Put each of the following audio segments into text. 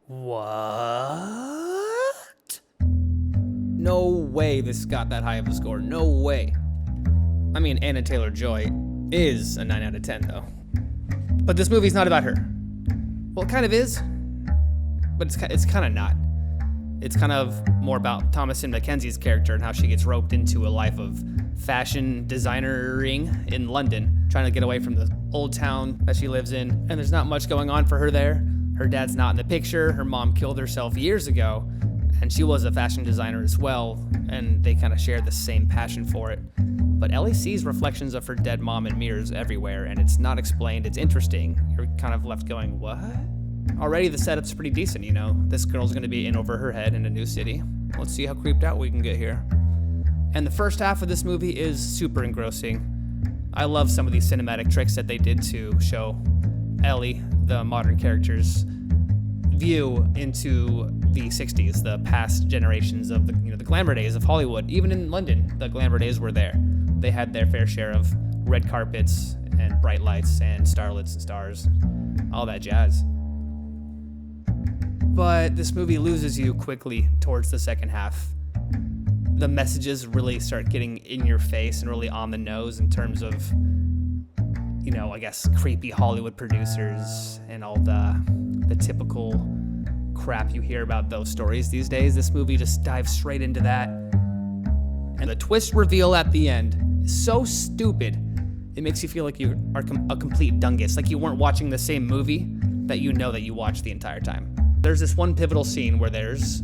What? No way this got that high of a score. No way. I mean, Anna Taylor-Joy is a 9 out of 10, though. But this movie's not about her. Well, it kind of is, but it's kind of not. It's kind of more about Thomasin McKenzie's character and how she gets roped into a life of fashion designering in London, trying to get away from the old town that she lives in. And there's not much going on for her there. Her dad's not in the picture. Her mom killed herself years ago, and she was a fashion designer as well, and they kind of share the same passion for it. But Ellie sees reflections of her dead mom in mirrors everywhere, and it's not explained. It's interesting. You're kind of left going, what? Already the setup's pretty decent, you know. This girl's gonna be in over her head in a new city. Let's see how creeped out we can get here. And the first half of this movie is super engrossing. I love some of these cinematic tricks that they did to show Ellie, the modern character's view into the 60s, the past generations of the glamour days of Hollywood. Even in London, the glamour days were there. They had their fair share of red carpets and bright lights and starlets and stars, all that jazz. But this movie loses you quickly towards the second half. The messages really start getting in your face and really on the nose in terms of, I guess, creepy Hollywood producers and all the typical crap you hear about those stories these days. This movie just dives straight into that. And the twist reveal at the end is so stupid, it makes you feel like you are a complete dungus, like you weren't watching the same movie that you watched the entire time. There's this one pivotal scene where there's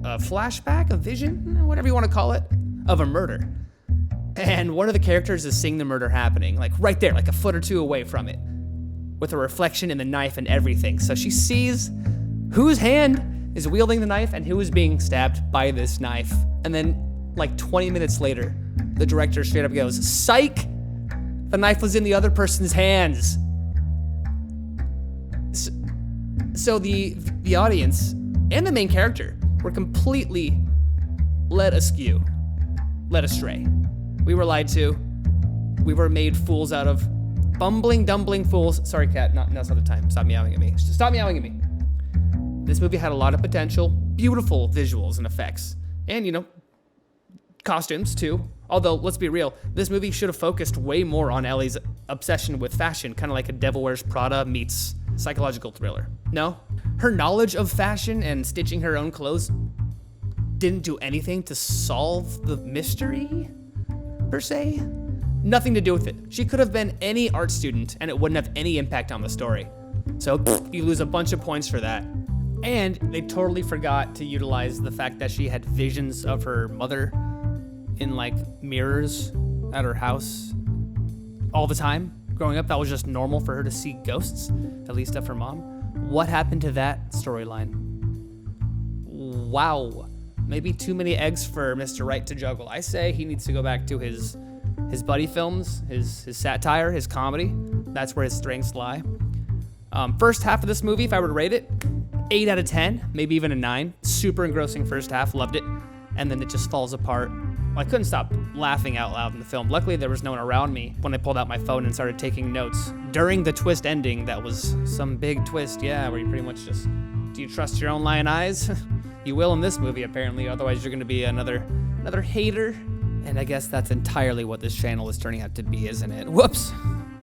a flashback, a vision, whatever you want to call it, of a murder. And one of the characters is seeing the murder happening, like right there, like a foot or two away from it, with a reflection in the knife and everything. So she sees whose hand is wielding the knife and who is being stabbed by this knife. And then, like 20 minutes later, the director straight up goes, "Psych! The knife was in the other person's hands." So the audience and the main character were completely led astray. We were lied to. We were made fools out of. Bumbling, dumbling fools. Sorry, cat, now's not the time. Stop meowing at me. Stop meowing at me. This movie had a lot of potential, beautiful visuals and effects, and, costumes too. Although, let's be real, this movie should have focused way more on Ellie's obsession with fashion, kind of like a Devil Wears Prada meets psychological thriller. No? Her knowledge of fashion and stitching her own clothes didn't do anything to solve the mystery, per se. Nothing to do with it. She could have been any art student and it wouldn't have any impact on the story. So you lose a bunch of points for that. And they totally forgot to utilize the fact that she had visions of her mother in mirrors at her house all the time. Growing up, that was just normal for her to see ghosts, at least of her mom. What happened to that storyline? Wow. Maybe too many eggs for Mr. Wright to juggle. I say he needs to go back to his buddy films, his satire, his comedy. That's where his strengths lie. First half of this movie, if I were to rate it, 8 out of 10, maybe even a 9. Super engrossing first half, loved it. And then it just falls apart. I couldn't stop laughing out loud in the film. Luckily, there was no one around me when I pulled out my phone and started taking notes. During the twist ending, that was some big twist, where you pretty much just, do you trust your own lying eyes? You will in this movie, apparently, otherwise you're gonna be another hater. And I guess that's entirely what this channel is turning out to be, isn't it? Whoops.